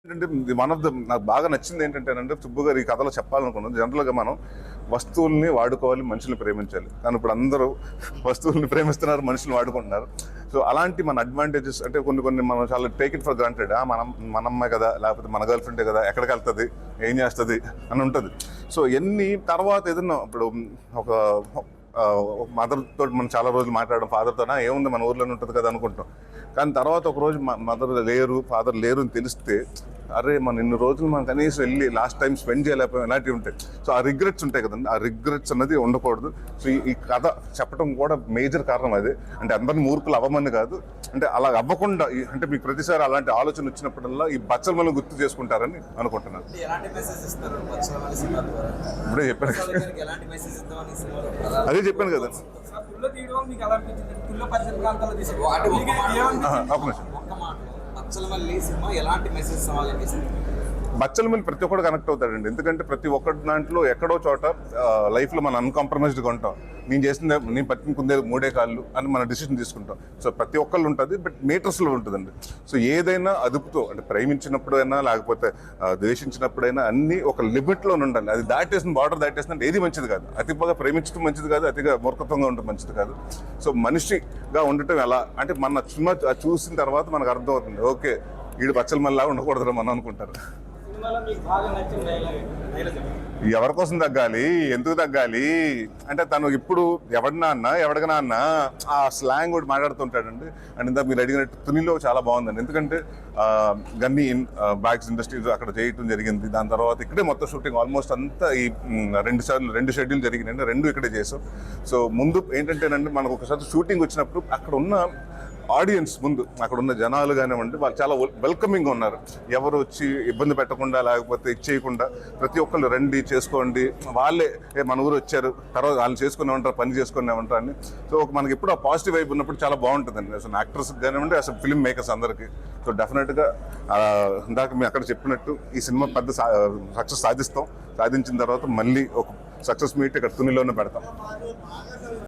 ఏంటంటే one of the నాకు బాగా నచ్చింది ఏంటంటేనంటే సుబ్బు గారు ఈ కథలో చెప్పాలనుకున్నది జనరల్గా మనం వస్తువుల్ని వాడుకోవాలి, మనుషుల్ని ప్రేమించాలి. కానీ ఇప్పుడు అందరూ వస్తువుల్ని ప్రేమిస్తున్నారు, మనుషుల్ని వాడుకుంటున్నారు. సో అలాంటి మన అడ్వాంటేజెస్ అంటే కొన్ని మనం చాలా టేక్ ఇట్ ఫర్ గ్రాంటెడ్. మన అమ్మాయి కదా, లేకపోతే మన గర్ల్ ఫ్రెండే కదా, ఎక్కడికి వెళ్తుంది, ఏం చేస్తుంది అని ఉంటుంది. సో ఎన్ని తర్వాత ఏదన్నా ఇప్పుడు ఒక మదర్ తోటి మనం చాలా రోజులు మాట్లాడడం, ఫాదర్తో ఏముంది మన ఊర్లోనే ఉంటుంది కదా అనుకుంటాం. కానీ తర్వాత ఒక రోజు మదర్ లేరు, ఫాదర్ లేరు అని తెలిస్తే అరే మన ఇన్ని రోజులు మనం కనీసం వెళ్ళి లాస్ట్ టైం స్పెండ్ చేయలేకపోయాం, ఇలాంటివి ఉంటాయి. సో ఆ రిగ్రెట్స్ ఉంటాయి కదండి, ఆ రిగ్రెట్స్ అన్నది ఉండకూడదు. సో ఈ కథ చెప్పడం కూడా మేజర్ కారణం అదే. అంటే అందరిని మూర్ఖులు అవ్వమని కాదు, అంటే అలా అవ్వకుండా అంటే మీకు ప్రతిసారి అలాంటి ఆలోచన వచ్చినప్పుడల్లా ఈ బచ్చల మనం గుర్తు చేసుకుంటారని అనుకుంటున్నాను. ఇప్పుడే చెప్పాను, అదే చెప్పాను కదా. బచ్చలమల్లి ప్రతి ఒక్కడు కనెక్ట్ అవుతాడండి. ఎందుకంటే ప్రతి ఒక్కటి దాంట్లో ఎక్కడో చోట లైఫ్లో మనం అన్కాంప్రమైజ్డ్గా ఉంటాం. నేను పట్టుకుందే 3 కాళ్ళు అని మన డిసిషన్ తీసుకుంటాం. సో ప్రతి ఒక్కళ్ళు ఉంటుంది, బట్ మీటర్స్లో ఉంటుందండి. సో ఏదైనా అదుపుతో అంటే ప్రేమించినప్పుడైనా లేకపోతే ద్వేషించినప్పుడైనా అన్నీ ఒక లిమిట్లో ఉండాలి. అది బార్డర్ దాటేసినట్టు ఏది మంచిది కాదు. అతిగా ప్రేమించడం మంచిది కాదు, అతిగా మూర్ఖత్వంగా ఉండటం మంచిది కాదు. సో మనిషిగా ఉండటం ఎలా అంటే మన సినిమా చూసిన తర్వాత మనకు అర్థమవుతుంది, ఓకే వీడు బచ్చలమల్లిలా ఉండకూడదు మనం అనుకుంటారు. ఎవరి కోసం తగ్గాలి, ఎందుకు తగ్గాలి అంటే తను ఇప్పుడు ఎవడినా అన్నా ఆ స్లాంగ్ కూడా మాట్లాడుతుంటాడండి. అండ్ ఇందాక మీరు అడిగినట్టు తునిలో చాలా బాగుందండి. ఎందుకంటే గన్నీ బ్యాగ్స్ ఇండస్ట్రీస్ అక్కడ చేయటం జరిగింది. దాని తర్వాత ఇక్కడే మొత్తం షూటింగ్ ఆల్మోస్ట్ అంతా ఈ 2 షెడ్యూల్ జరిగినాయండి, 2 ఇక్కడే చేసాం. సో ముందు ఏంటంటేనండి మనకు ఒకసారి షూటింగ్ వచ్చినప్పుడు అక్కడ ఉన్న ఆడియన్స్ ముందు అక్కడ ఉన్న జనాలు కానివ్వండి, వాళ్ళు చాలా వెల్కమింగ్గా ఉన్నారు. ఎవరు వచ్చి ఇబ్బంది పెట్టకుండా లేకపోతే ఇచ్చేయకుండా ప్రతి ఒక్కళ్ళు రండి చేసుకోండి, వాళ్ళే మన ఊరు వచ్చారు తర్వాత వాళ్ళు చేసుకునే ఉంటారు, పని చేసుకునే ఉంటారు అని. సో మనకి ఎప్పుడు ఆ పాజిటివ్ వైబ్ ఉన్నప్పుడు చాలా బాగుంటుందండి అసలు యాక్టర్స్ కానివ్వండి, అసలు ఫిల్మ్ మేకర్స్ అందరికీ. సో డెఫినెట్గా ఇందాక మేము అక్కడ చెప్పినట్టు ఈ సినిమా పెద్ద సక్సెస్ సాధించిన తర్వాత మళ్ళీ ఒక సక్సెస్ మీట్ ఇక్కడ తునిలోనే పెడతాం.